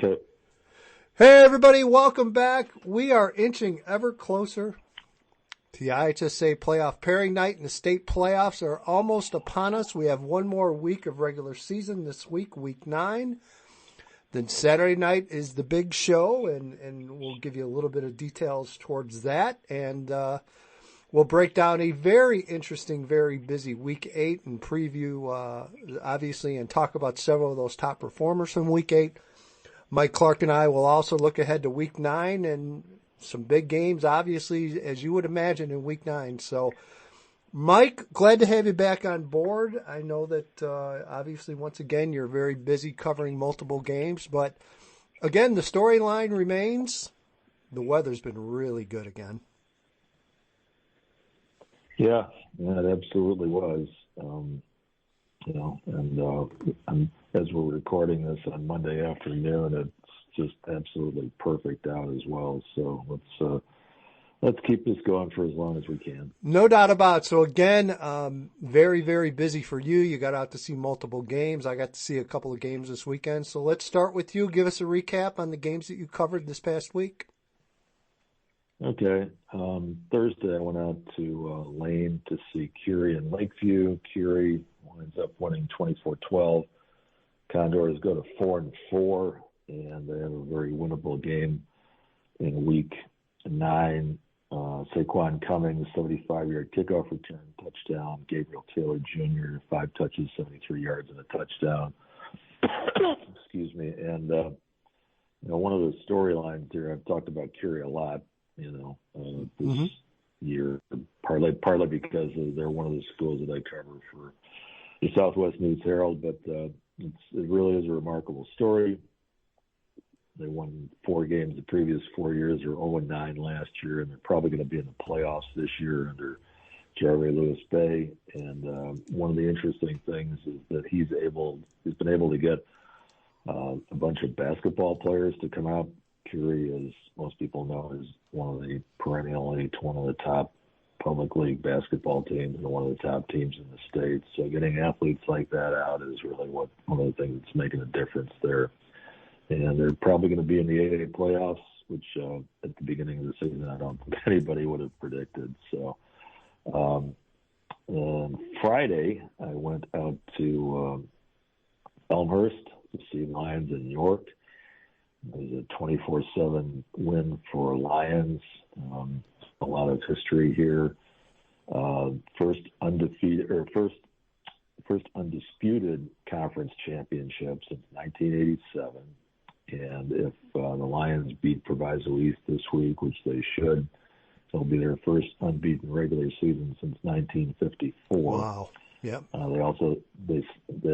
Okay. Hey, everybody, welcome back. We are inching ever closer to the IHSA playoff pairing night, and the state playoffs are almost upon us. We have one more week of regular season this week, week 9. Then Saturday night is the big show, and we'll give you a little bit of details towards that. And we'll break down a very interesting, very busy week 8 and preview, obviously, and talk about several of those top performers from week 8. Mike Clark and I will also look ahead to week 9 and some big games, obviously, as you would imagine, in week 9. So, Mike, glad to have you back on board. I know that, obviously, once again, you're very busy covering multiple games. But, again, the storyline remains the weather's been really good again. Yeah, it absolutely was. And as we're recording this on Monday afternoon, it's just absolutely perfect out as well. So let's keep this going for as long as we can. No doubt about it. So again, very, very busy for you. You got out to see multiple games. I got to see a couple of games this weekend. So let's start with you. Give us a recap on the games that you covered this past week. Okay. Thursday, I went out to Lane to see Curie in Lakeview. Curie winds up winning 24-12. Condors go to 4-4, and they have a very winnable game in week 9. Saquon Cummings, 75-yard kickoff return, touchdown. Gabriel Taylor Jr., 5 touches, 73 yards, and a touchdown. Excuse me. And, one of the storylines here, I've talked about Curie a lot, this year, partly because they're one of the schools that I cover for the Southwest News Herald, but it really is a remarkable story. They won 4 games the previous 4 years. They were 0-9 last year, and they're probably going to be in the playoffs this year under Jerry Lewis Bay. And one of the interesting things is that he's been able to get a bunch of basketball players to come out. Curie, as most people know, is one of the top public league basketball teams and one of the top teams in the state. So getting athletes like that out is really one of the things that's making a difference there. And they're probably going to be in the 8A playoffs, which at the beginning of the season I don't think anybody would have predicted. So on Friday, I went out to Elmhurst to see Lions in York. It was a 24-7 win for Lions. A lot of history here. First undisputed conference championship since 1987. And if the Lions beat Proviso East this week, which they should, it'll be their first unbeaten regular season since 1954. Wow. Yep. They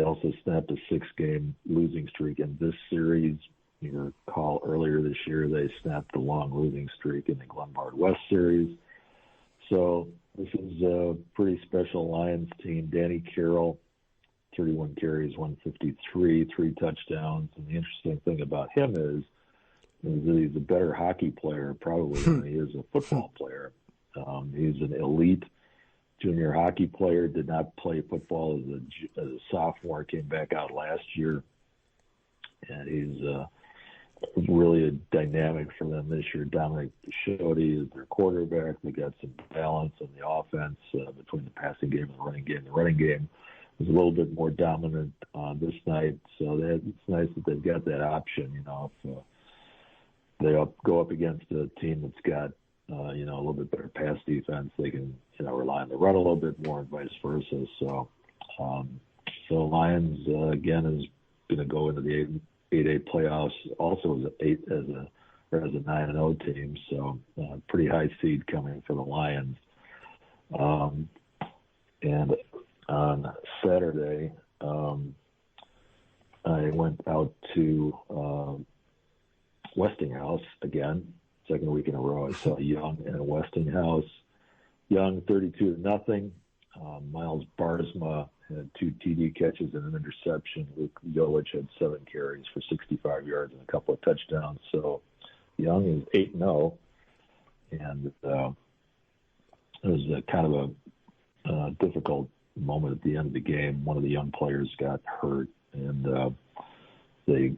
also snapped a 6-game losing streak in this series. You recall earlier this year they snapped the long losing streak in the Glenbard West series. So this is a pretty special Lions team. Danny Carroll, 31 carries, 153, 3 touchdowns. And the interesting thing about him is that he's a better hockey player probably than he is a football player. He's an elite junior hockey player, did not play football as a sophomore, came back out last year. And he's really a dynamic for them this year. Dominic Bisciotti is their quarterback. They got some balance on the offense between the passing game and the running game. The running game was a little bit more dominant this night, so it's nice that they've got that option. If they go up against a team that's got a little bit better pass defense, they can rely on the run a little bit more and vice versa. So Lions again is going to go into the 8A playoffs also as a 9-0 team, so pretty high seed coming for the Lions. And on Saturday, I went out to Westinghouse again, second week in a row. I saw Young and Westinghouse. Young 32-0. Miles Barsma had 2 TD catches and an interception. Luke Jolich had 7 carries for 65 yards and a couple of touchdowns. So Young is 8-0. And it was a kind of a difficult moment at the end of the game. One of the young players got hurt, and they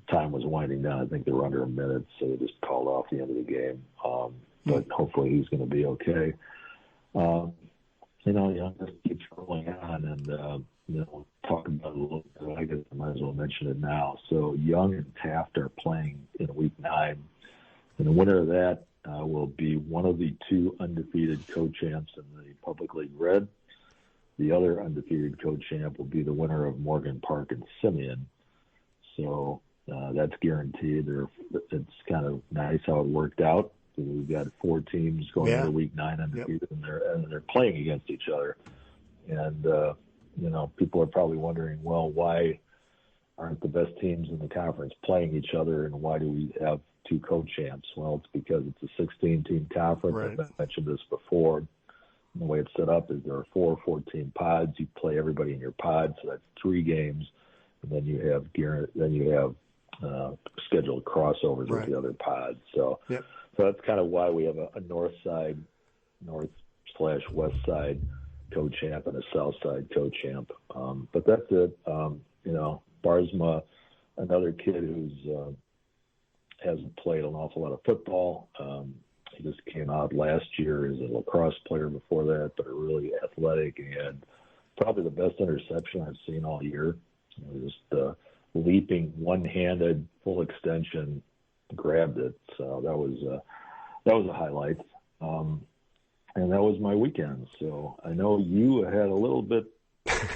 time was winding down. I think they were under a minute, so they just called off the end of the game. But hopefully he's going to be okay. Young just keeps rolling on, and talk about it a little bit. I guess I might as well mention it now. So Young and Taft are playing in Week 9, and the winner of that will be one of the 2 undefeated co-champs in the Public League Red. The other undefeated co-champ will be the winner of Morgan Park and Simeon. So that's guaranteed. It's kind of nice how it worked out. We've got 4 teams going into Week 9 undefeated, and they're playing against each other. And people are probably wondering, well, why aren't the best teams in the conference playing each other, and why do we have 2 co-champs? Well, it's because it's a 16-team conference. Right. I mentioned this before. And the way it's set up is there are 4 14 pods. You play everybody in your pod, so that's 3 games, and then you have scheduled crossovers with the other pods. So that's kind of why we have a north/west side co-champ and a south side co-champ. But that's it. Barsma, another kid who's hasn't played an awful lot of football. He just came out last year as a lacrosse player before that, but really athletic. He had probably the best interception I've seen all year. Just leaping, one-handed, full extension, grabbed it. So that was a highlight. And that was my weekend. So I know you had a little bit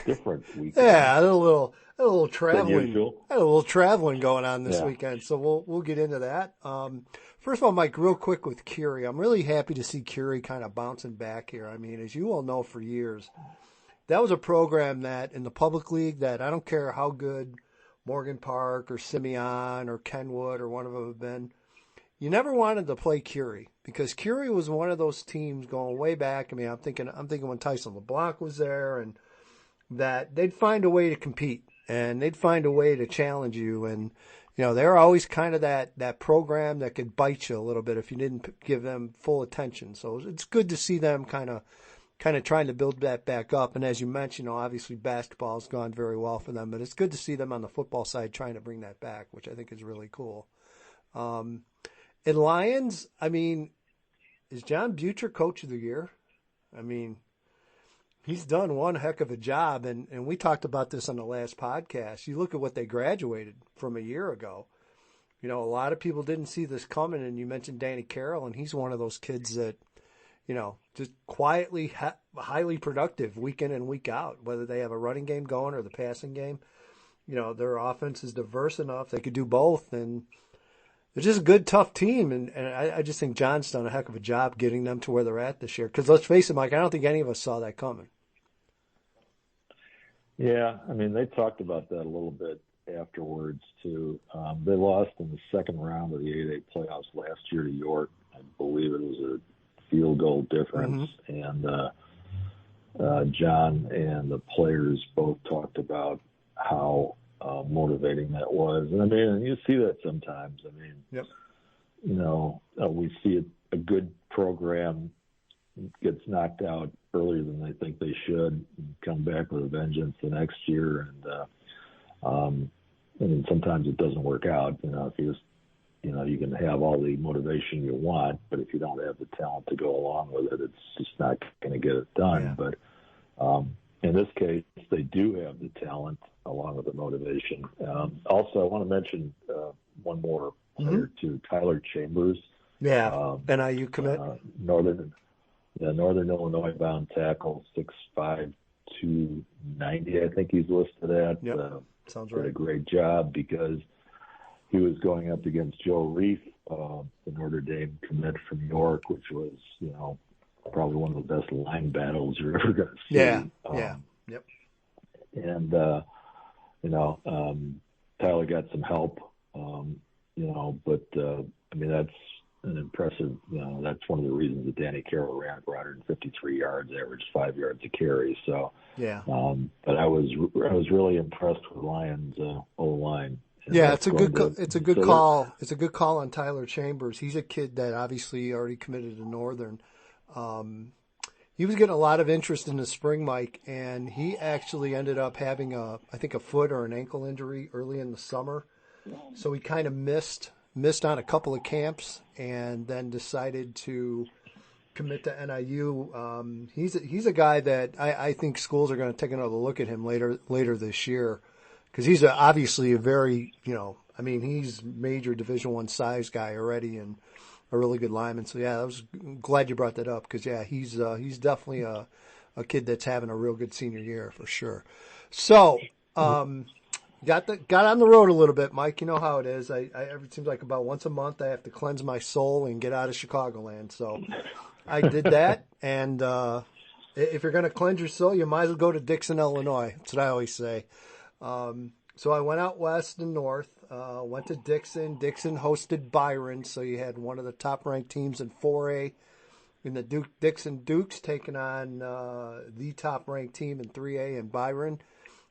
different weekend. Yeah, I had a little traveling. I had a little traveling going on this weekend. So we'll get into that. First of all, Mike, real quick with Curie, I'm really happy to see Curie kind of bouncing back here. I mean, as you all know, for years, that was a program that in the public league that I don't care how good Morgan Park or Simeon or Kenwood or one of them have been, you never wanted to play Curie because Curie was one of those teams going way back. I mean, I'm thinking when Tyson LeBlanc was there, and that they'd find a way to compete and they'd find a way to challenge you. And, they're always kind of that program that could bite you a little bit if you didn't give them full attention. So it's good to see them kind of trying to build that back up. And as you mentioned, obviously basketball has gone very well for them, but it's good to see them on the football side trying to bring that back, which I think is really cool. In Lions, I mean, is John Butcher Coach of the Year? I mean, he's done one heck of a job, and we talked about this on the last podcast. You look at what they graduated from a year ago. A lot of people didn't see this coming, and you mentioned Danny Carroll, and he's one of those kids that, just quietly, highly productive week in and week out, whether they have a running game going or the passing game. Their offense is diverse enough. They could do both, and they're just a good, tough team, and I just think John's done a heck of a job getting them to where they're at this year. Because let's face it, Mike, I don't think any of us saw that coming. Yeah, I mean, they talked about that a little bit afterwards, too. They lost in the second round of the 8A playoffs last year to York. I believe it was a field goal difference. Mm-hmm. And John and the players both talked about how motivating that was. And I mean, you see that sometimes. I mean, we see a good program gets knocked out earlier than they think they should, and come back with a vengeance the next year. And sometimes it doesn't work out. If you just, you can have all the motivation you want, but if you don't have the talent to go along with it, it's just not going to get it done. Yeah. But in this case, they do have the talent along with the motivation. Also, I want to mention one more player too, Tyler Chambers. Yeah, NIU commit. Northern Illinois bound tackle, 6'5", 290, I think he's listed at. Yep. Sounds right. Did a great job because he was going up against Joe Reif, the Notre Dame commit from York, which was, probably one of the best line battles you're ever going to see. Yeah. Yep. And, Tyler got some help, but, I mean, that's an impressive, that's one of the reasons that Danny Carroll ran for 153 yards, averaged 5 yards a carry. So, yeah. But I was really impressed with Lions' O-line. Yeah, it's a good call. It's a good call on Tyler Chambers. He's a kid that obviously already committed to Northern. he was getting a lot of interest in the spring, Mike, and he actually ended up having I think a foot or an ankle injury early in the summer. So he kind of missed on a couple of camps and then decided to commit to NIU. He's a guy that I think schools are going to take another look at him later this year, because he's obviously a very, he's major Division I size guy already and a really good lineman. So yeah, I was glad you brought that up, because yeah, he's definitely a kid that's having a real good senior year for sure. So got on the road a little bit, Mike. You know how it is. It seems like about once a month I have to cleanse my soul and get out of Chicagoland. So I did that, and if you're going to cleanse your soul, you might as well go to Dixon, Illinois. That's what I always say. So I went out west and north, went to Dixon. Dixon hosted Byron, so you had one of the top-ranked teams in 4A in the Dixon Dukes taking on the top-ranked team in 3A in Byron.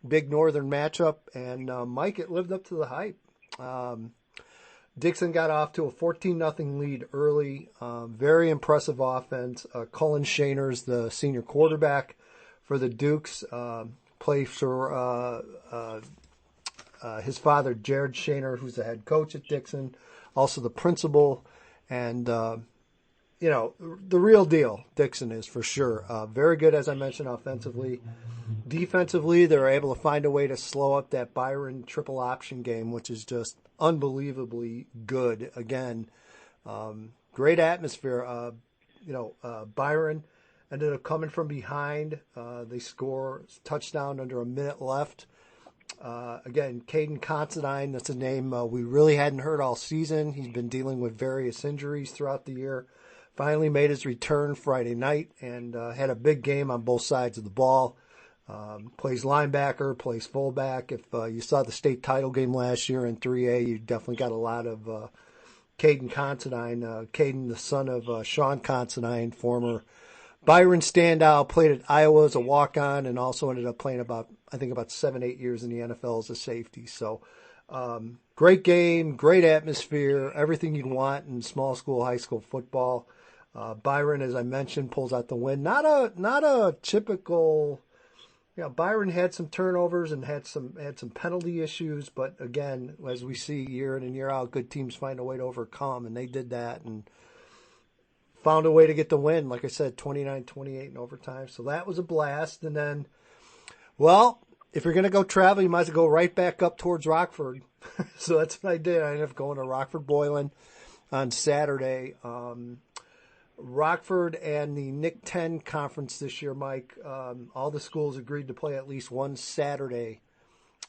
Big northern matchup, and Mike, it lived up to the hype. Dixon got off to a 14-0 lead early. Very impressive offense. Cullen Shaner's the senior quarterback for the Dukes. Plays for his father, Jared Shaner, who's the head coach at Dixon, also the principal. And, the real deal, Dixon is for sure. Very good, as I mentioned, offensively. Defensively, they're able to find a way to slow up that Byron triple option game, which is just unbelievably good. Again, great atmosphere. Byron ended up coming from behind. They score touchdown under a minute left. Again, Caden Considine, that's a name we really hadn't heard all season. He's been dealing with various injuries throughout the year. Finally made his return Friday night and had a big game on both sides of the ball. Plays linebacker, plays fullback. If you saw the state title game last year in 3A, you definitely got a lot of Caden Considine. Caden, the son of Sean Considine, former Byron standout, played at Iowa as a walk-on and also ended up playing about 7-8 years in the NFL as a safety. So great game, great atmosphere, everything you'd want in small school, high school football. Byron, as I mentioned, pulls out the win. Not a typical. Byron had some turnovers and had some penalty issues, but again, as we see year in and year out, good teams find a way to overcome, and they did that and found a way to get the win. Like I said, 29-28 in overtime. So that was a blast. And then, well, if you're going to go travel, you might as well go right back up towards Rockford. So that's what I did. I ended up going to Rockford Boylan on Saturday. Rockford and the NIC 10 conference this year, Mike, all the schools agreed to play at least one Saturday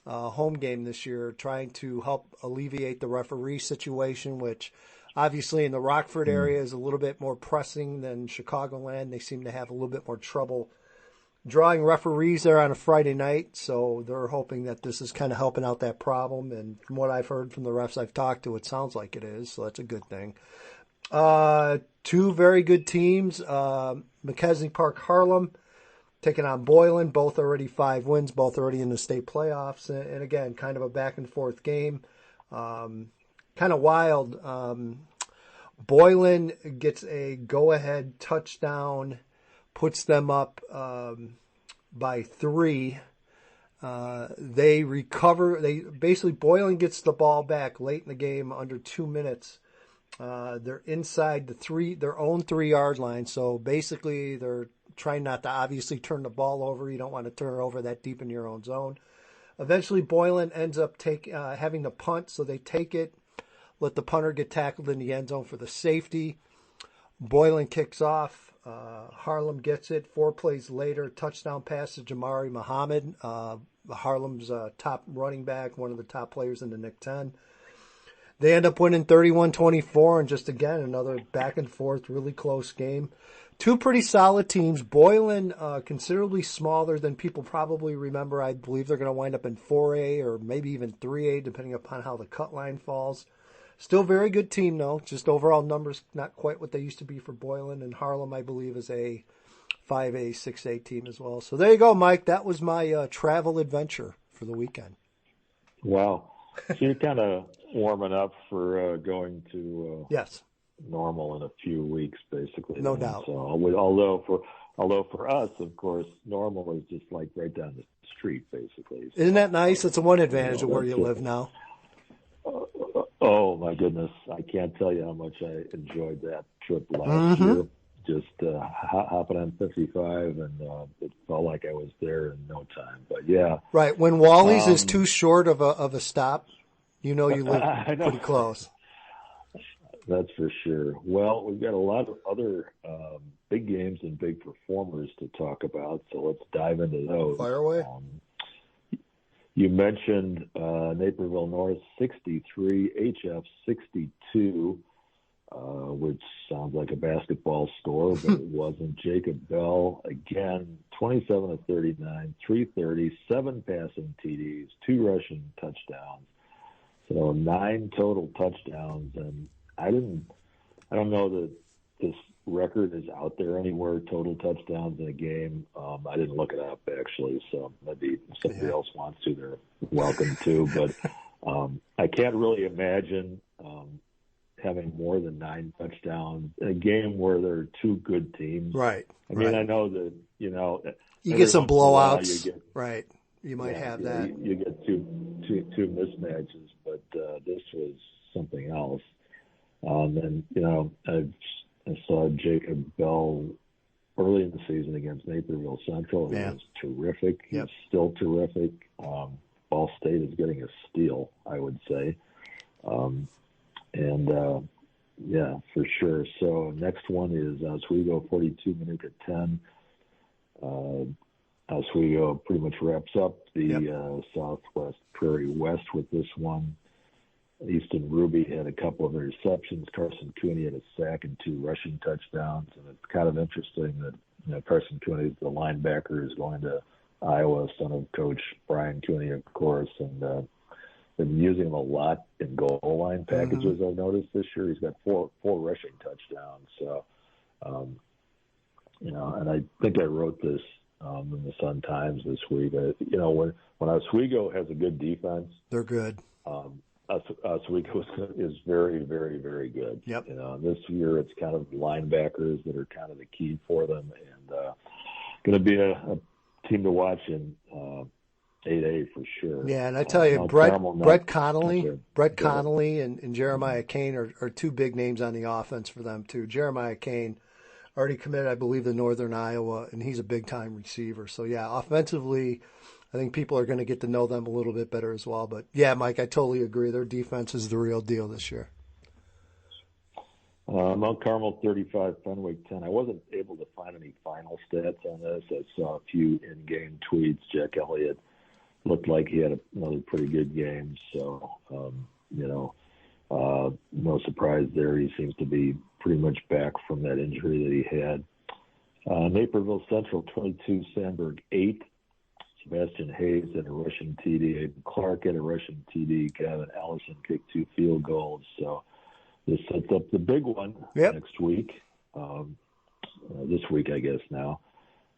home game this year, trying to help alleviate the referee situation, which obviously in the Rockford area is a little bit more pressing than Chicagoland. They seem to have a little bit more trouble drawing referees there on a Friday night, so they're hoping that this is kind of helping out that problem. And from what I've heard from the refs I've talked to, it sounds like it is, so that's a good thing. Two very good teams, McKesney Park Harlem taking on Boylan, both already 5 wins, both already in the state playoffs. And again, kind of a back and forth game. Kind of wild. Boylan gets a go-ahead touchdown, puts them up by 3. They recover. Boylan gets the ball back late in the game, under 2 minutes. They're inside their own 3-yard line. So basically they're trying not to obviously turn the ball over. You don't want to turn it over that deep in your own zone. Eventually Boylan ends up having the punt. So they take it, let the punter get tackled in the end zone for the safety. Boylan kicks off. Harlem gets it. 4 plays later, touchdown pass to Jamari Muhammad, Harlem's top running back, one of the top players in the NIC 10. They end up winning 31-24, and just again, another back and forth, really close game. 2 pretty solid teams. Boylan, considerably smaller than people probably remember. I believe they're going to wind up in 4A or maybe even 3A, depending upon how the cut line falls. Still very good team, though. Just overall numbers not quite what they used to be for Boylan. And Harlem, I believe, is a 5A, 6A team as well. So there you go, Mike. That was my travel adventure for the weekend. Wow. So you're kind of warming up for going to yes, normal in a few weeks, basically. No doubt. So although for us, of course, normal is just like right down the street, basically. So, isn't that nice? It's a one advantage of where you live now. Oh my goodness, I can't tell you how much I enjoyed that trip last year. Just hopping on 55, and it felt like I was there in no time. But yeah, right. When Wally's is too short of a stop, you live pretty close. That's for sure. Well, we've got a lot of other big games and big performers to talk about, so let's dive into those. Fire away. You mentioned Naperville North 63, HF 62, which sounds like a basketball score, but it wasn't. Jacob Bell, again, 27 of 39, 330, 7 passing TDs, 2 rushing touchdowns. So 9 total touchdowns, and I don't know that this record is out there anywhere, total touchdowns in a game. I didn't look it up, actually, so maybe if somebody else wants to, they're welcome to. But I can't really imagine having more than 9 touchdowns in a game where there are 2 good teams. Right. I mean, I know that, you get some blowouts. Right. You might have that. You get two mismatches, but this was something else. And, I saw Jacob Bell early in the season against Naperville Central. He was terrific. He's still terrific. Ball State is getting a steal, I would say. For sure. So next one is Oswego 42, Manuka 10. Oswego pretty much wraps up the Southwest Prairie West with this one. Easton Ruby had a couple of interceptions. Carson Cooney had a sack and 2 rushing touchdowns. And it's kind of interesting that Carson Cooney, the linebacker, is going to Iowa, son of Coach Brian Cooney, of course. And been using him a lot in goal line packages, I've noticed this year. He's got four rushing touchdowns. So, and I think I wrote this in the Sun-Times this week. When Oswego has a good defense, they're good. Oswego is very, very, very good. Yep. This year it's kind of linebackers that are kind of the key for them, and going to be a team to watch in 8A for sure. Yeah, and I tell you, Brett Connolly and Jeremiah Kane are 2 big names on the offense for them too. Jeremiah Kane already committed, I believe, to Northern Iowa, and he's a big-time receiver. So, yeah, offensively, I think people are going to get to know them a little bit better as well. But, yeah, Mike, I totally agree. Their defense is the real deal this year. Mount Carmel 35, Fenwick 10. I wasn't able to find any final stats on this. I saw a few in-game tweets. Jack Elliott looked like he had another pretty good game. So, no surprise there. He seems to be pretty much back from that injury that he had. Naperville Central 22, Sandburg 8. Sebastian Hayes had a rushing TD. Aiden Clark had a rushing TD. Gavin Allison kicked 2 field goals. So this sets up the big one next week. This week, I guess now.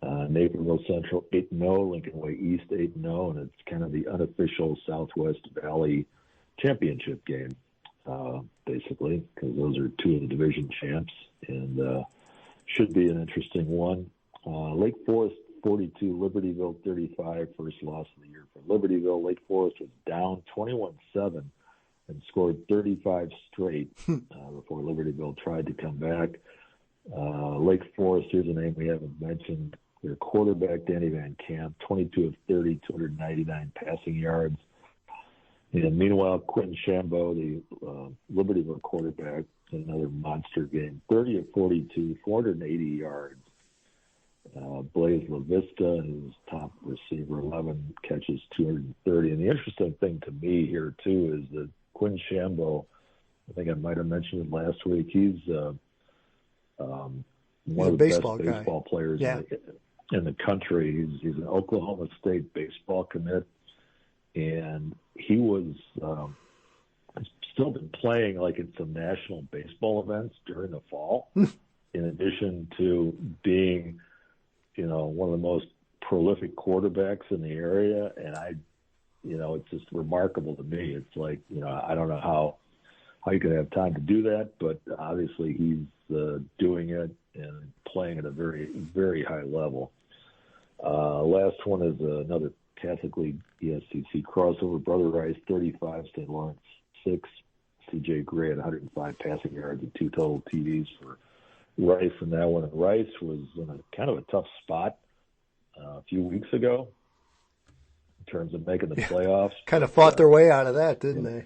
Naperville Central 8-0, Lincoln Way East 8-0, and it's kind of the unofficial Southwest Valley championship game, basically, because those are 2 of the division champs, and should be an interesting one. Lake Forest 42, Libertyville 35, first loss of the year for Libertyville. Lake Forest was down 21-7 and scored 35 straight before Libertyville tried to come back. Lake Forest, here's a name we haven't mentioned. Their quarterback, Danny Van Camp, 22 of 30, 299 passing yards. And meanwhile, Quentin Shambo, the Libertyville quarterback, another monster game, 30 of 42, 480 yards. Blaze LaVista, his top receiver, 11 catches, 230. And the interesting thing to me here, too, is that Quinn Shambo, I think I might have mentioned it last week, he's one of the best baseball players in the country. He's an Oklahoma State baseball commit, and he was still been playing like in some national baseball events during the fall, in addition to being one of the most prolific quarterbacks in the area. And it's just remarkable to me. It's like, I don't know how how you can have time to do that, but obviously he's doing it and playing at a very, very high level. Last one is another Catholic League ESCC crossover. Brother Rice, 35, St. Lawrence, 6. C.J. Gray at 105 passing yards and 2 total TDs for Rice in that one. And Rice was in a kind of a tough spot a few weeks ago in terms of making the playoffs. Kind of fought their way out of that, didn't they?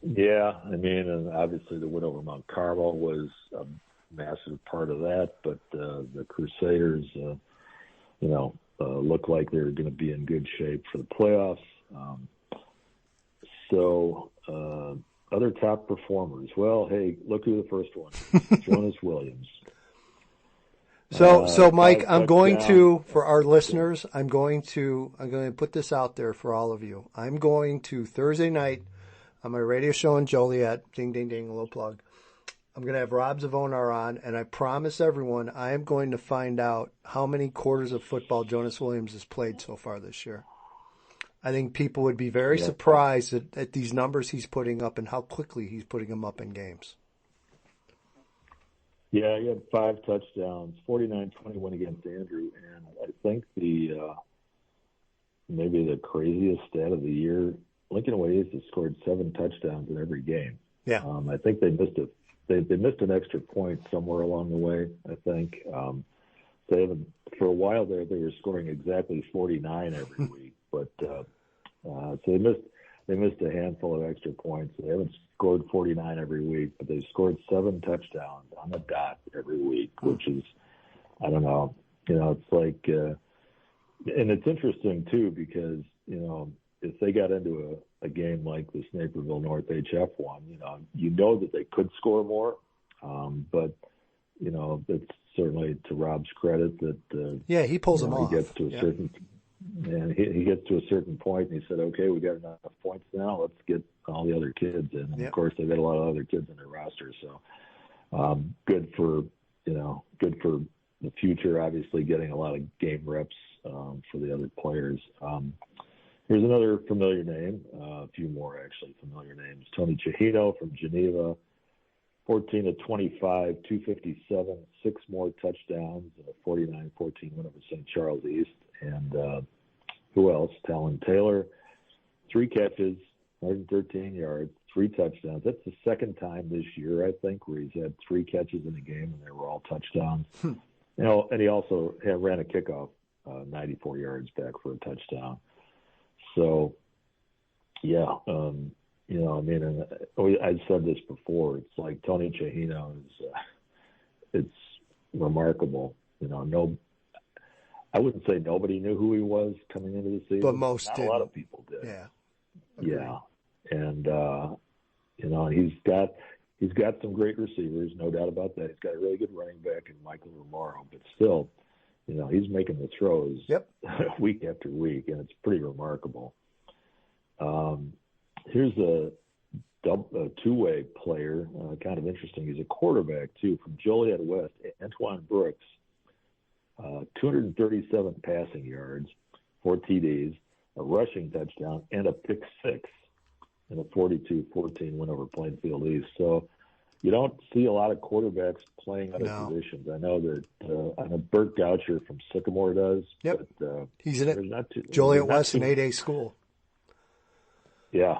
Yeah, I mean, and obviously the win over Mount Carmel was a massive part of that, but the Crusaders, look like they're going to be in good shape for the playoffs. Other top performers. Well, hey, look who the first one is. Jonas Williams. So Mike, I'm going to, for our listeners, I'm going to put this out there for all of you. I'm going to Thursday night on my radio show in Joliet, ding, ding, ding, a little plug. I'm going to have Rob Zavonar on, and I promise everyone I am going to find out how many quarters of football Jonas Williams has played so far this year. I think people would be very surprised at these numbers he's putting up and how quickly he's putting them up in games. Yeah, he had 5 touchdowns, 49-21 against Andrew, and I think maybe the craziest stat of the year, Lincoln Oasis scored 7 touchdowns in every game. Yeah, I think they missed they missed an extra point somewhere along the way. I think they haven't, for a while there they were scoring exactly 49 every week, but so they missed a handful of extra points. They haven't scored 49 every week, but they've scored 7 touchdowns on the dot every week, which is, I don't know, it's like, and it's interesting too, because, if they got into a game like this Naperville North HF one, that they could score more, but, it's certainly to Rob's credit that, he pulls them off. He gets to a certain, and he gets to a certain point, and he said, okay, we got enough points now. Let's get all the other kids in. And of course, they've got a lot of other kids in their roster. So good for the future, obviously getting a lot of game reps for the other players. Here's another familiar name, a few more actually familiar names. Tony Chihino from Geneva, 14 of 25, 257, 6 more touchdowns, and a 49-14 win over St. Charles East. And who else? Talon Taylor, 3 catches, 113 yards, 3 touchdowns. That's the second time this year, I think, where he's had 3 catches in a game, and they were all touchdowns. And he also ran a kickoff 94 yards back for a touchdown. So, and I've said this before. It's like Tony Chihino is, it's remarkable. I wouldn't say nobody knew who he was coming into the season, but most not did. A lot of people did. Yeah. Yeah. And he's got some great receivers, no doubt about that. He's got a really good running back in Michael Romero, but still, he's making the throws week after week, and it's pretty remarkable. Here's a two-way player, kind of interesting. He's a quarterback, too, from Joliet West, Antoine Brooks, 237 passing yards, 4 TDs, a rushing touchdown, and a pick 6 in a 42-14 win over Plainfield East. So you don't see a lot of quarterbacks playing other positions. I know that Bert Goucher from Sycamore does. Yep. But, he's in it. Joliet West, an 8A school. Yeah,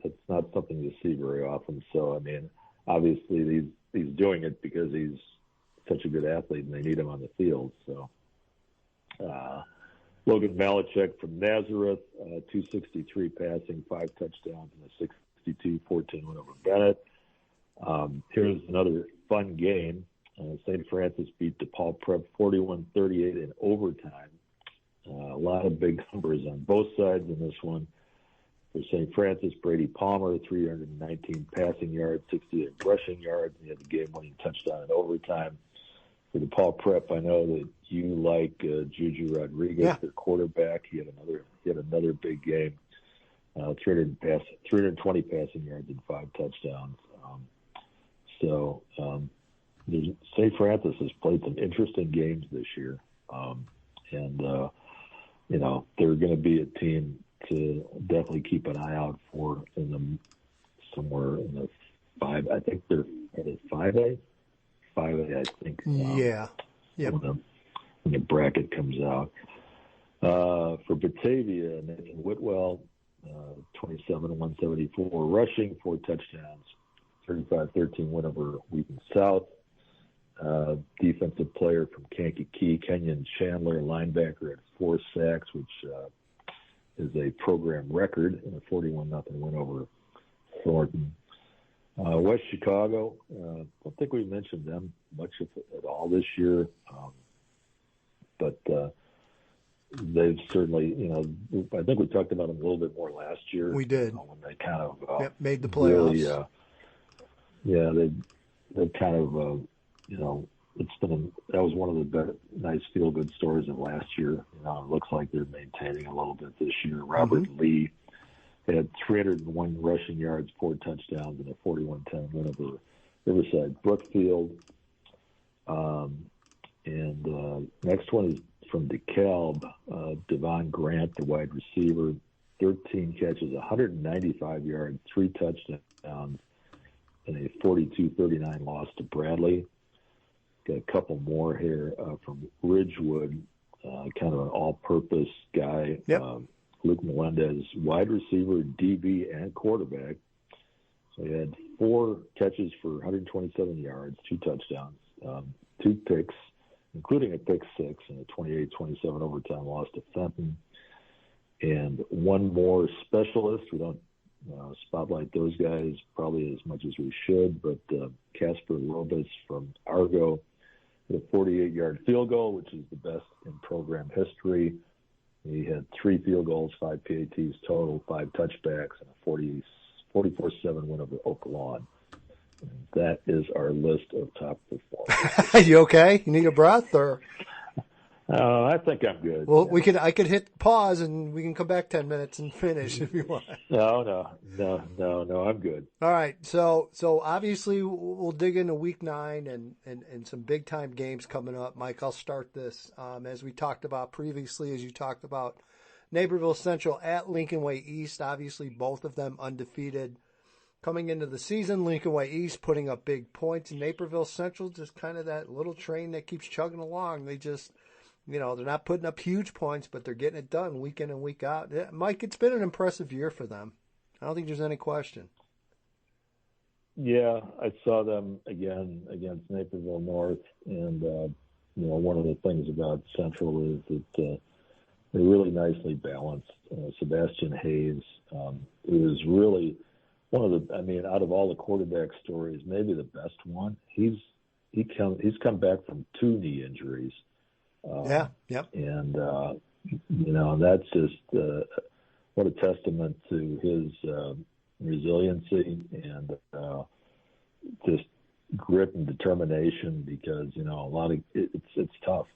that's not something you see very often. So, I mean, obviously he's doing it because he's such a good athlete and they need him on the field. So, Logan Malachek from Nazareth, 263 passing, 5 touchdowns, and a 62-14 win over Bennett. Here's another fun game. St. Francis beat DePaul Prep 41-38 in overtime. A lot of big numbers on both sides in this one. For St. Francis, Brady Palmer, 319 passing yards, 68 rushing yards. He had the game-winning touchdown in overtime. For DePaul Prep, I know that you like Juju Rodriguez, their quarterback. He had another big game, 320 passing yards and 5 touchdowns. St. Francis has played some interesting games this year, and they're going to be a team to definitely keep an eye out for in the somewhere in the 5. I think they're at 5A. 5A, I think. Yeah. Yep. When the bracket comes out. For Batavia, Nathan Whitwell, 27 174 rushing, 4 touchdowns, 35-13 win over Wheaton South. Defensive player from Kankakee, Kenyon Chandler, linebacker at 4 sacks, which is a program record, and a 41-0 win over Thornton. West Chicago, I don't think we mentioned them much at all this year, but they've certainly, I think we talked about them a little bit more last year. We did. When they kind of made the playoffs. Really, they've kind of, that was one of the better, nice feel-good stories of last year. It looks like they're maintaining a little bit this year. Robert Lee had 301 rushing yards, 4 touchdowns, and a 41-10 win over Riverside Brookfield. And next one is from DeKalb, Devon Grant, the wide receiver, 13 catches, 195 yards, 3 touchdowns, and a 42-39 loss to Bradley. Got a couple more here from Ridgewood, kind of an all-purpose guy. Yep. Luke Melendez, wide receiver, DB, and quarterback. So he had 4 catches for 127 yards, 2 touchdowns, 2 picks, including a pick 6 and a 28-27 overtime loss to Fenton. And one more specialist. We don't spotlight those guys probably as much as we should, but Casper Lobis from Argo hit a 48-yard field goal, which is the best in program history. He had 3 field goals, 5 PATs total, 5 touchbacks, and a 44-7 win over Oak Lawn. And that is our list of top performers. You okay? You need a breath, or? I think I'm good. Well, I could hit pause and we can come back 10 minutes and finish if you want. No, I'm good. All right. So obviously we'll dig into week 9 and some big time games coming up. Mike, I'll start this. As we talked about previously, as you talked about Naperville Central at Lincoln Way East, obviously both of them undefeated coming into the season. Lincoln Way East putting up big points, and Naperville Central just kind of that little train that keeps chugging along. They just, they're not putting up huge points, but they're getting it done week in and week out. Yeah, Mike, it's been an impressive year for them. I don't think there's any question. Yeah, I saw them again against Naperville North, and one of the things about Central is that they're really nicely balanced. Sebastian Hayes, it was really one of the, out of all the quarterback stories, maybe the best one. He's come back from 2 knee injuries. Yep. And, that's just what a testament to his resiliency and just grit and determination, because, a lot of it's tough,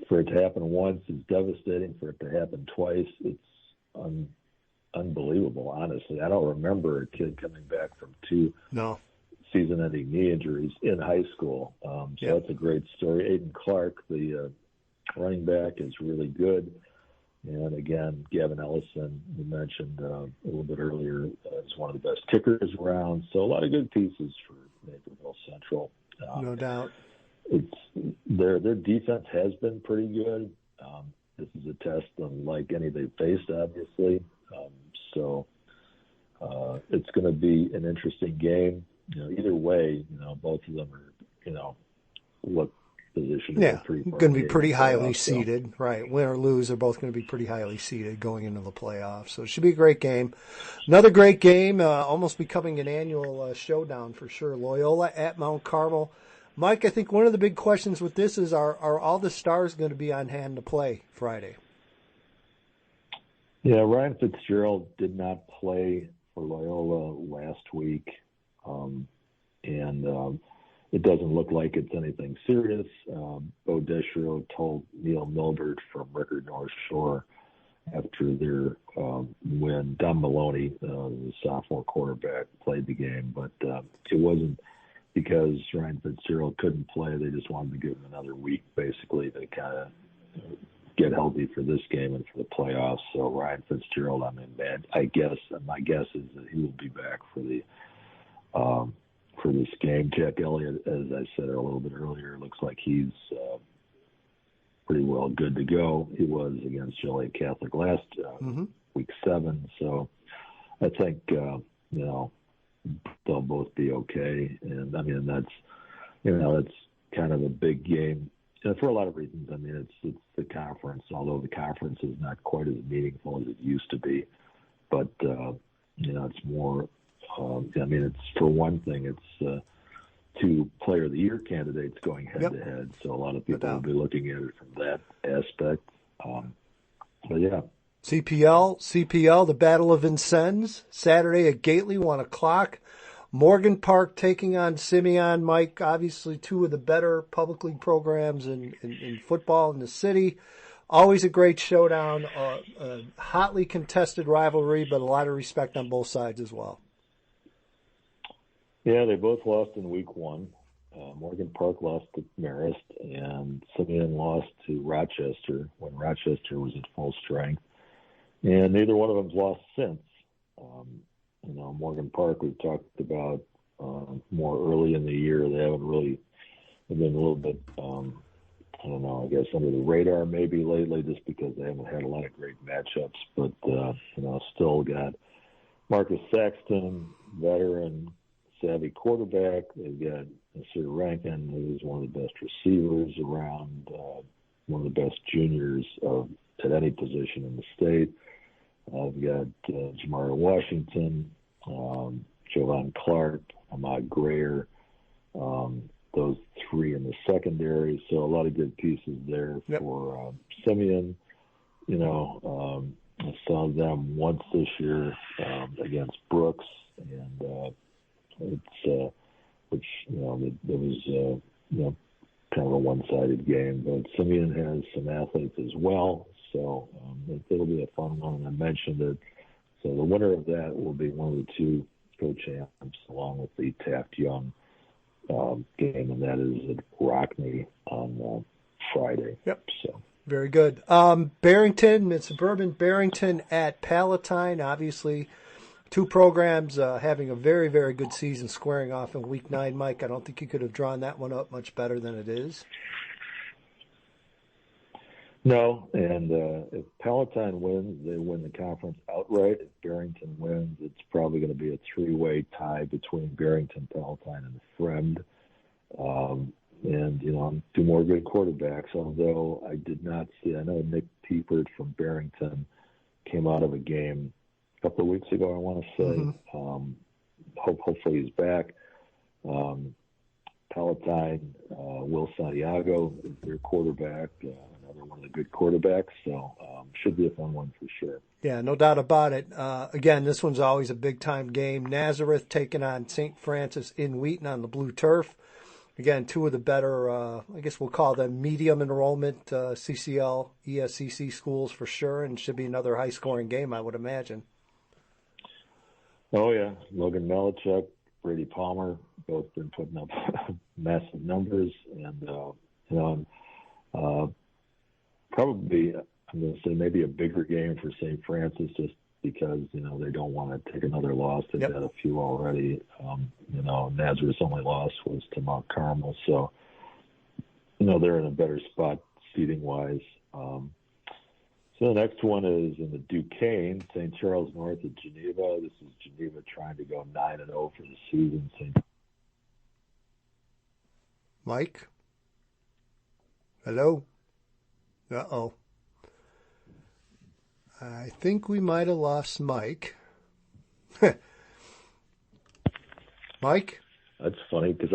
For it to happen once is devastating. For it to happen twice, it's unbelievable, honestly. I don't remember a kid coming back from 2 season-ending knee injuries in high school. That's a great story. Aiden Clark, the running back, is really good. And again, Gavin Ellison, we mentioned a little bit earlier, is one of the best kickers around. So a lot of good pieces for Naperville Central. No doubt. Their defense has been pretty good. This is a test unlike any they've faced, obviously. It's going to be an interesting game. Either way, both of them are, look positioned. Yeah, going to be pretty highly seeded, right? Win or lose, they're both going to be pretty highly seeded going into the playoffs. So it should be a great game. Another great game, almost becoming an annual showdown for sure. Loyola at Mount Carmel. Mike, I think one of the big questions with this is, are all the stars going to be on hand to play Friday? Yeah, Ryan Fitzgerald did not play for Loyola last week, and it doesn't look like it's anything serious. Bo Deschero told Neil Milbert from Rickard North Shore after their win, Don Maloney, the sophomore quarterback, played the game, but it wasn't because Ryan Fitzgerald couldn't play. They just wanted to give him another week, basically, to kind of get healthy for this game and for the playoffs. So Ryan Fitzgerald, I mean, man, my guess is that he will be back for this game. Jack Elliott, as I said a little bit earlier, looks like he's pretty well good to go. He was against Joliet Catholic last week 7, so I think they'll both be okay. And I mean that's kind of a big game for a lot of reasons. I mean it's the conference, although the conference is not quite as meaningful as it used to be. But it's more. I mean, it's for one thing, it's 2 Player of the Year candidates going head to head, so a lot of people will be looking at it from that aspect. But yeah. CPL, the Battle of Vincennes, Saturday at Gately, 1:00. Morgan Park taking on Simeon. Mike, obviously 2 of the better public league programs in football in the city. Always a great showdown, a hotly contested rivalry, but a lot of respect on both sides as well. Yeah, they both lost in week 1. Morgan Park lost to Marist, and Simeon lost to Rochester when Rochester was at full strength. And neither one of them's lost since. Morgan Park, we've talked about more early in the year. They haven't really been a little bit, I guess under the radar maybe lately just because they haven't had a lot of great matchups. But, still got Marcus Saxton, veteran, savvy quarterback. They've got Sir Rankin, who's one of the best receivers around, one of the best juniors at any position in the state. I've got Jamar Washington, Jovan Clark, Ahmad Grayer, those 3 in the secondary. So a lot of good pieces there for Simeon. I saw them once this year against Brooks, and it was kind of a one-sided game. But Simeon has some athletes as well, so it'll be a fun one. And I mentioned it. So the winner of that will be one of the 2 co-champs, along with the Taft Young game, and that is at Rockney on Friday. Yep. So very good. Barrington, suburban Barrington at Palatine. Obviously, 2 programs having a very, very good season, squaring off in week 9. Mike, I don't think you could have drawn that one up much better than it is. No, and if Palatine wins, they win the conference outright. If Barrington wins, it's probably going to be a 3-way tie between Barrington, Palatine, and Fremd. And 2 more good quarterbacks, although I did not see, I know Nick Peepert from Barrington came out of a game a couple of weeks ago, I want to say. Hopefully he's back. Palatine, Will Santiago is their quarterback, another one of the good quarterbacks, so should be a fun one for sure. Yeah, no doubt about it. Again, this one's always a big-time game. Nazareth taking on St. Francis in Wheaton on the blue turf. Again, 2 of the better, I guess we'll call them medium enrollment CCL, ESCC schools for sure, and should be another high-scoring game, I would imagine. Oh, yeah. Logan Melichuk, Brady Palmer, both been putting up massive numbers. And, probably, I'm going to say maybe a bigger game for St. Francis just because, they don't want to take another loss. They've had a few already. Nazareth's only loss was to Mount Carmel. So, they're in a better spot seating-wise. So the next one is in the Duquesne, St. Charles North of Geneva. This is Geneva trying to go 9-0 for the season. Mike? Hello? Uh-oh. I think we might have lost Mike. Mike? That's funny because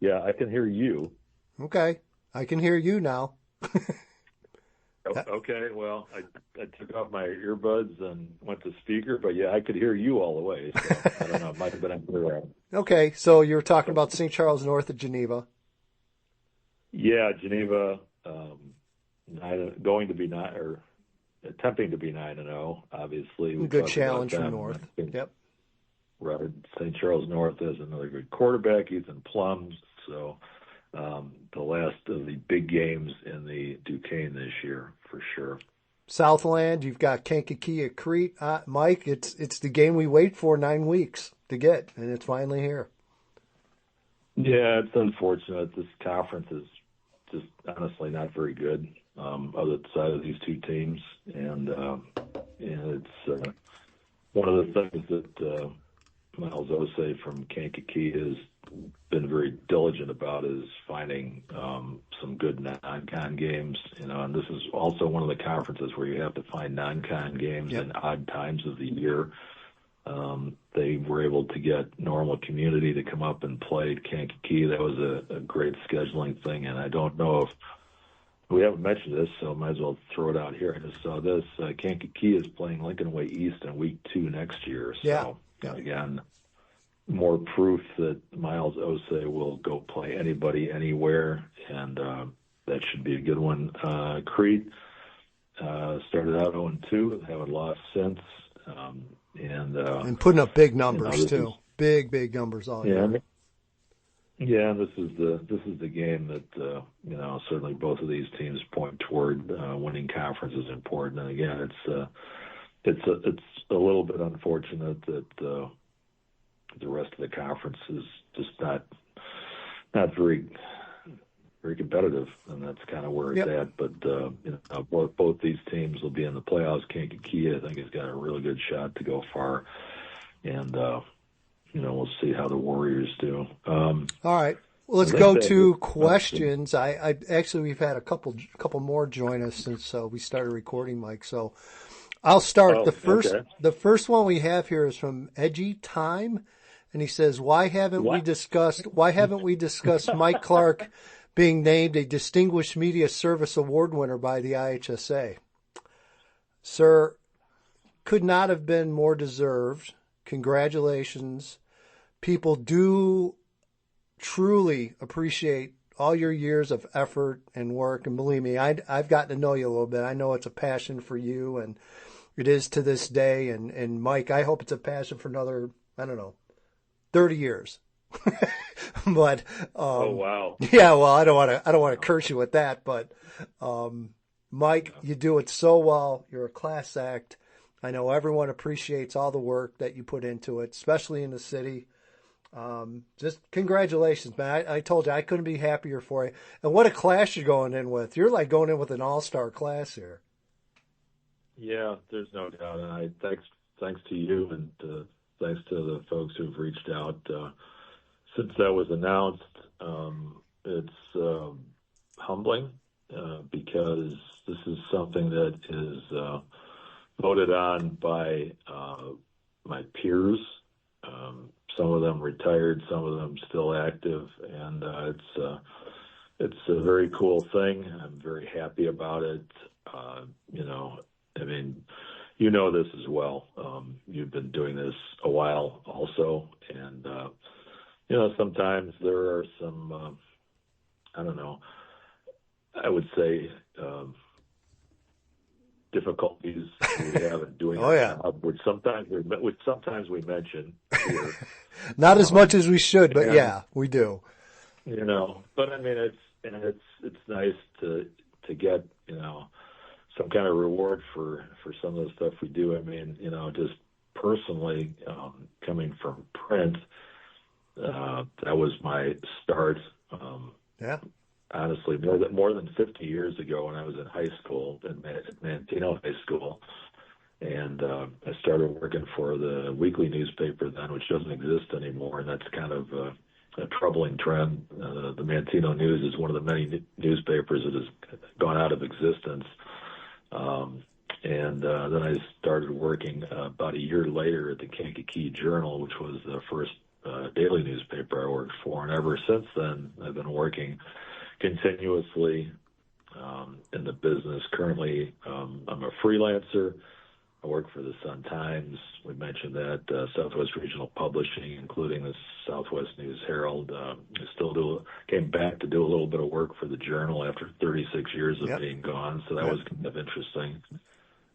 I can hear you. Okay. I can hear you now. Okay, well, I took off my earbuds and went to speaker, but I could hear you all the way. So I don't know, it might have been a clear out. Okay, so you were talking about St. Charles North of Geneva. Yeah, Geneva, going to be attempting to be 9-0. Obviously, good challenge from North. Yep. Right, St. Charles North has another good quarterback, Ethan Plums. So the last of the big games in the Duquesne this year for sure. Southland, you've got Kankakee at Crete. Mike, it's the game we wait for 9 weeks to get, and it's finally here. Yeah, it's unfortunate. This conference is just honestly not very good, other side of these two teams. And it's one of the things that Miles Osei from Kankakee has been very diligent about is finding some good non-con games. And this is also one of the conferences where you have to find non-con games in odd times of the year. They were able to get Normal Community to come up and play at Kankakee. That was a great scheduling thing, and I don't know if we haven't mentioned this, so I might as well throw it out here. I just saw this. Kankakee is playing Lincoln Way East in week 2 next year. So, again, more proof that Miles Osei will go play anybody, anywhere, and that should be a good one. Crete started out 0-2, haven't lost since. And putting up big numbers too. Big numbers all year. Yeah, this is the game that certainly both of these teams point toward. Winning conference is important, and again, it's a little bit unfortunate that the rest of the conference is just not very competitive, and that's kind of where it's at. But both these teams will be in the playoffs. Kankakee, I think, has got a really good shot to go far, and we'll see how the Warriors do. All right, well, let's go to questions. I actually, we've had a couple more join us since we started recording, Mike. So I'll start. The first one we have here is from EDGYTIM, and he says, "Why haven't we discussed Mike Clark being named a Distinguished Media Service Award winner by the IHSA?" Sir, could not have been more deserved. Congratulations. People do truly appreciate all your years of effort and work. And believe me, I've gotten to know you a little bit. I know it's a passion for you, and it is to this day. And Mike, I hope it's a passion for another, 30 years. But oh wow, yeah. Well, I don't want to curse you with that, but Mike, you do it so well. You're a class act. I know everyone appreciates all the work that you put into it, especially in the city. Just congratulations, man. I told you I couldn't be happier for you. And what a class you're going in with. You're like going in with an all-star class here. Yeah, there's no doubt. And thanks to you, and thanks to the folks who've reached out. Since that was announced, it's humbling because this is something that is voted on by my peers. Some of them retired, some of them still active, and it's a very cool thing. I'm very happy about it. This as well. You've been doing this a while also, and sometimes there are some, I would say, difficulties we have in doing our job, which sometimes we mention here. Not as much as we should, but yeah, we do. But it's nice to get some kind of reward for some of the stuff we do. Just personally, coming from print, that was my start. Honestly, more than 50 years ago, when I was in high school at Manteno High School, and I started working for the weekly newspaper then, which doesn't exist anymore, and that's kind of a troubling trend. The Manteno News is one of the many newspapers that has gone out of existence. And then I started working about a year later at the Kankakee Journal, which was the first daily newspaper I worked for. And ever since then, I've been working continuously in the business. Currently, I'm a freelancer. I work for the Sun-Times. We mentioned that, Southwest Regional Publishing, including the Southwest News Herald. I still came back to do a little bit of work for the Journal after 36 years of being gone, so that was kind of interesting.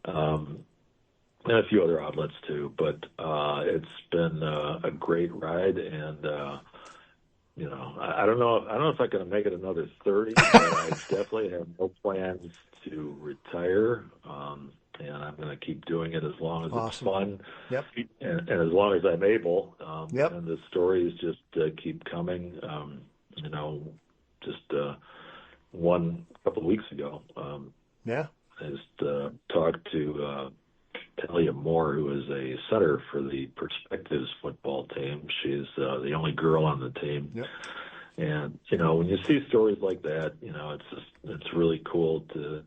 And a few other outlets too, but it's been a great ride, and I don't know. I don't know if I'm going to make it another 30, but I definitely have no plans to retire. And I'm going to keep doing it as long as it's fun, Yep. and as long as I'm able. Yep. And the stories just keep coming. Just one couple of weeks ago, Yeah. I just talked to Talia Moore, who is a center for the Perspectives football team. She's the only girl on the team. Yep. And, when you see stories like that, it's really cool to,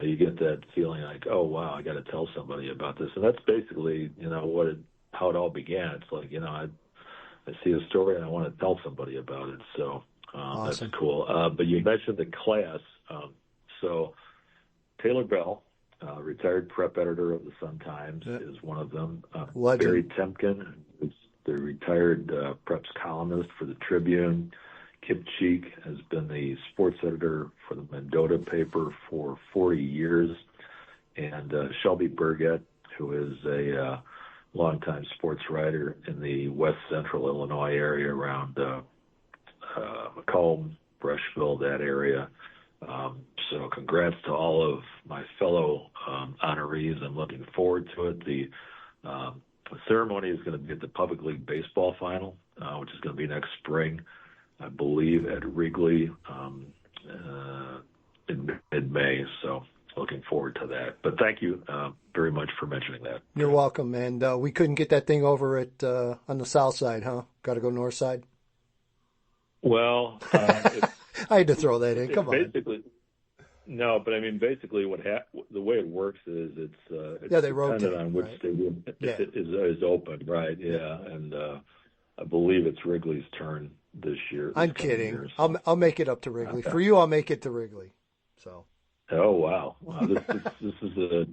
you get that feeling like, oh, wow, I got to tell somebody about this. And that's basically, how it all began. It's like, I see a story and I want to tell somebody about it. So Awesome. That's cool. But you mentioned the class. So Taylor Bell, retired prep editor of the Sun-Times, is one of them. Barry Temkin, who's the retired preps columnist for the Tribune. Kip Cheek has been the sports editor for the Mendota paper for 40 years. And Shelby Burgett, who is a longtime sports writer in the west central Illinois area around Macomb, Brushville, that area. So congrats to all of my fellow honorees. I'm looking forward to it. The ceremony is going to be at the Public League Baseball Final, which is going to be next spring, I believe, at Wrigley in mid-May. So looking forward to that. But thank you very much for mentioning that. You're welcome. And we couldn't get that thing over at on the south side, huh? Got to go north side? Well, I had to throw that in. Come on. No, but I mean, basically, the way it works is it's they dependent rotate, on which stadium is open, right? Yeah, and I believe it's Wrigley's turn this year. I'm kidding. I'll make it up to Wrigley. Okay. For you, I'll make it to Wrigley. So. Oh wow! This is a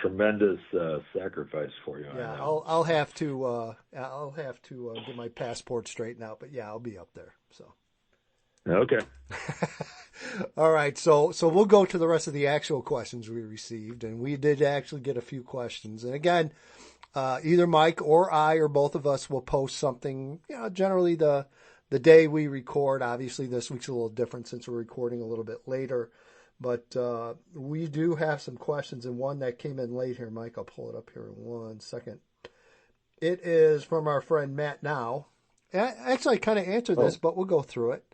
tremendous sacrifice for you. Yeah, I'll have to get my passport straightened out, but yeah, I'll be up there. So. Okay. All right, so we'll go to the rest of the actual questions we received, and we did actually get a few questions. And again, either Mike or I or both of us will post something. Generally the day we record. Obviously, this week's a little different since we're recording a little bit later. But we do have some questions, and one that came in late here, Mike. I'll pull it up here in 1 second. It is from our friend Matt Now. Actually, I kind of answered this, but we'll go through it.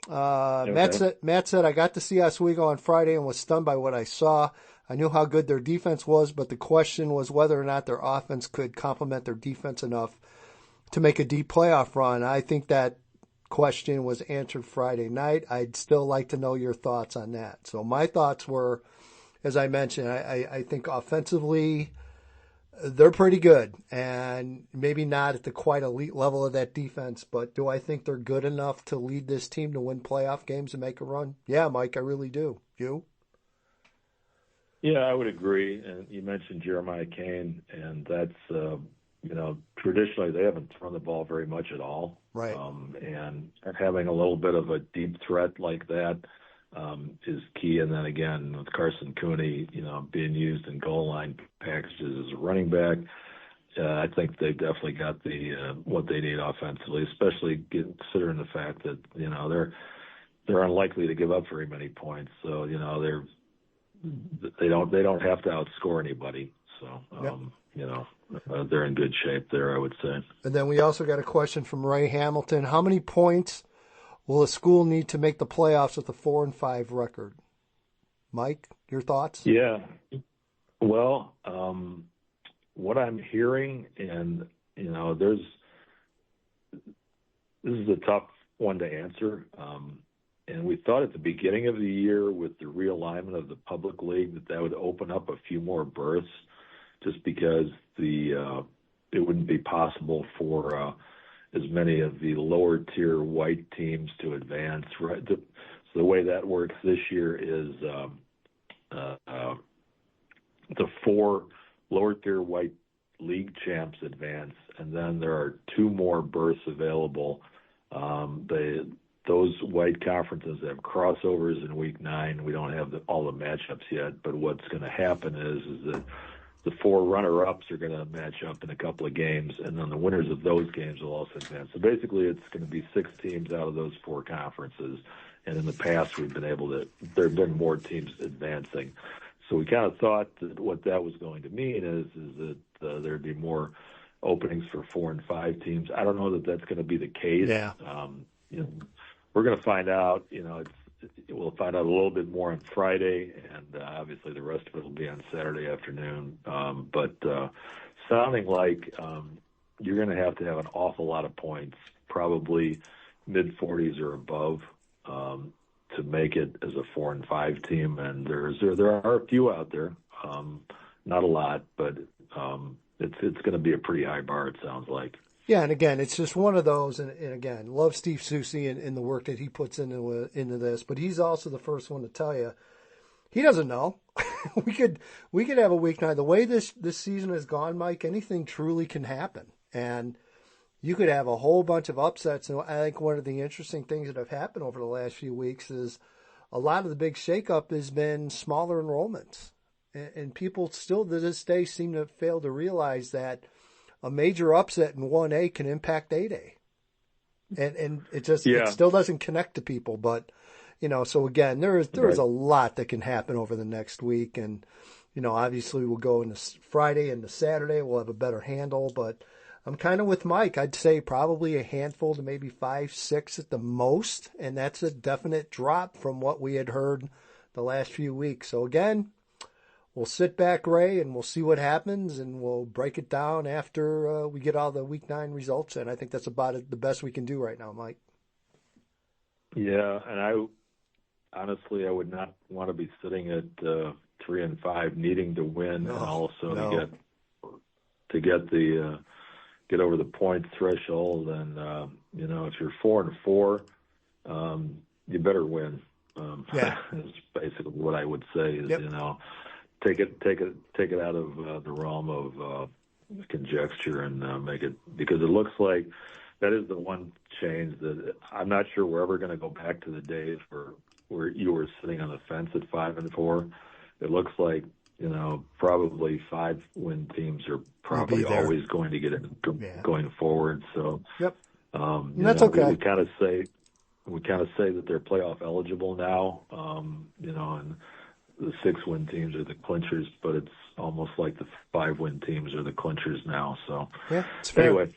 Okay. Matt said, I got to see Oswego on Friday and was stunned by what I saw. I knew how good their defense was, but the question was whether or not their offense could complement their defense enough to make a deep playoff run. I think that question was answered Friday night. I'd still like to know your thoughts on that. So my thoughts were, as I mentioned, I think offensively they're pretty good, and maybe not at the quite elite level of that defense, but do I think they're good enough to lead this team to win playoff games and make a run? Yeah, Mike, I really do. You? Yeah, I would agree. And you mentioned Jeremiah Kane, and that's, traditionally they haven't thrown the ball very much at all. Right. And having a little bit of a deep threat like that is key. And then again, with Carson Cooney, being used in goal line packages as a running back, I think they've definitely got the what they need offensively, especially considering the fact that they're unlikely to give up very many points. So they don't have to outscore anybody. So they're in good shape there, I would say. And then we also got a question from Ray Hamilton. How many points will a school need to make the playoffs with a 4-5 record? Mike, your thoughts? Yeah. Well, what I'm hearing, and this is a tough one to answer. And we thought at the beginning of the year with the realignment of the public league that would open up a few more berths, just because it wouldn't be possible for as many of the lower tier white teams to advance. Right. So the way that works this year is the 4 lower tier white league champs advance, and then there are 2 more berths available. Those white conferences have crossovers in week 9. We don't have all the matchups yet, but what's going to happen is that the 4 runner-ups are going to match up in a couple of games, and then the winners of those games will also advance. So basically, it's going to be 6 teams out of those 4 conferences. And in the past, there have been more teams advancing. So we kind of thought that what that was going to mean is that there'd be more openings for 4 and 5 teams. I don't know that that's going to be the case. Yeah. We're going to find out. We'll find out a little bit more on Friday, and obviously the rest of it will be on Saturday afternoon. But sounding like you're going to have an awful lot of points, probably mid-40s or above, to make it as a 4 and 5 team. And there are a few out there, not a lot, but it's going to be a pretty high bar. It sounds like. Yeah, and again, it's just one of those, and again, love Steve Soucy and the work that he puts into this, but he's also the first one to tell you he doesn't know. we could have a week 9. The way this season has gone, Mike, anything truly can happen, and you could have a whole bunch of upsets. And I think one of the interesting things that have happened over the last few weeks is a lot of the big shakeup has been smaller enrollments, and people still to this day seem to fail to realize that a major upset in 1A can impact 8A. And it still doesn't connect to people. But, so again, there is a lot that can happen over the next week. And, obviously we'll go into Friday into Saturday. We'll have a better handle. But I'm kind of with Mike. I'd say probably a handful to maybe 5, 6 at the most. And that's a definite drop from what we had heard the last few weeks. So again, we'll sit back, Ray, and we'll see what happens, and we'll break it down after we get all the Week 9 results in. I think that's about the best we can do right now, Mike. Yeah, and I would not want to be sitting at 3 and 5, needing to win, and also to get over the point threshold. And if you're 4 and 4, you better win. Is basically what I would say. Is take it out of the realm of conjecture and make it, because it looks like that is the one change that I'm not sure we're ever going to go back to the days where you were sitting on the fence at 5 and 4. It looks like probably 5-win teams are probably always going to get it going forward. So that's okay. We kind of say that they're playoff eligible now. And the 6-win teams are the clinchers, but it's almost like the 5-win teams are the clinchers now. So it's fair. Anyway,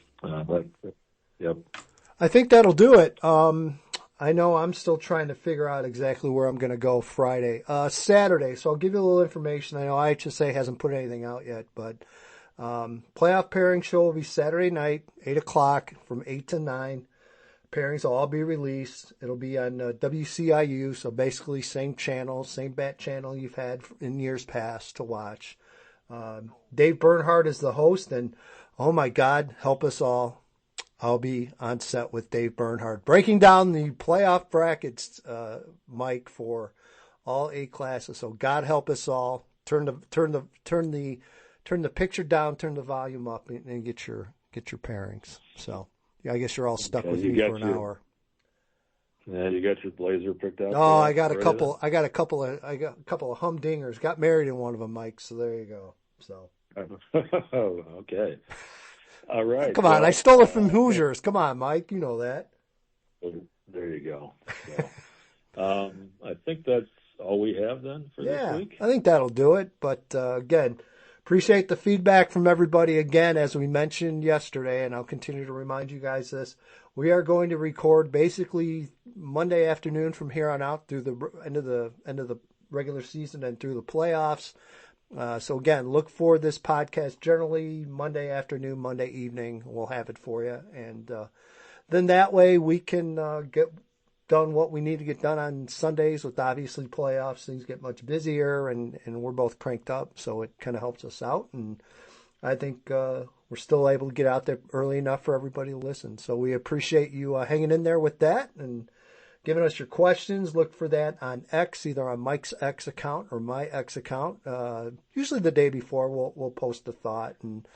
I think that'll do it. I know I'm still trying to figure out exactly where I'm going to go Friday. Saturday, so I'll give you a little information. I know IHSA hasn't put anything out yet, but playoff pairing show will be Saturday night, 8 o'clock from 8 to 9. Pairings will all be released. It'll be on WCIU, so basically same channel, same bat channel you've had in years past to watch. Dave Bernhardt is the host, and oh my God, help us all. I'll be on set with Dave Bernhardt, breaking down the playoff brackets, Mike, for all 8 classes. So God help us all. Turn the picture down, turn the volume up, and get your pairings. So. Yeah, I guess you're all stuck with me for an hour. Yeah, you got your blazer picked out. Oh, I got a couple of humdingers. Got married in one of them, Mike. So there you go. So. Oh, okay. All right. Come on, I stole it from Hoosiers. Come on, Mike. You know that. There you go. So, I think that's all we have then for this week. I think that'll do it. But again. Appreciate the feedback from everybody again, as we mentioned yesterday, and I'll continue to remind you guys this. We are going to record basically Monday afternoon from here on out through the end of the regular season and through the playoffs. So again, look for this podcast generally Monday afternoon, Monday evening. We'll have it for you, and then that way we can get done what we need to get done on Sundays with obviously playoffs. Things get much busier and we're both cranked up. So it kind of helps us out. And I think we're still able to get out there early enough for everybody to listen. So we appreciate you hanging in there with that and giving us your questions. Look for that on X, either on Mike's X account or my X account. Usually the day before we'll post a thought and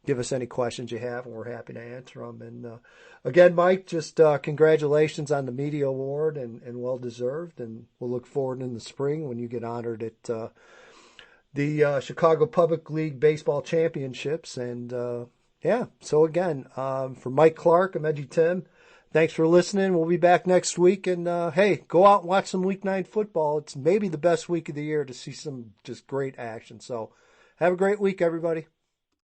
give us any questions you have, and we're happy to answer them. And again, Mike, just congratulations on the media award, and well deserved. And we'll look forward in the spring when you get honored at the Chicago Public League Baseball Championships. And yeah, so again, for Mike Clark, I'm Edgy Tim. Thanks for listening. We'll be back next week. And hey, go out and watch some Week 9 football. It's maybe the best week of the year to see some just great action. So have a great week, everybody.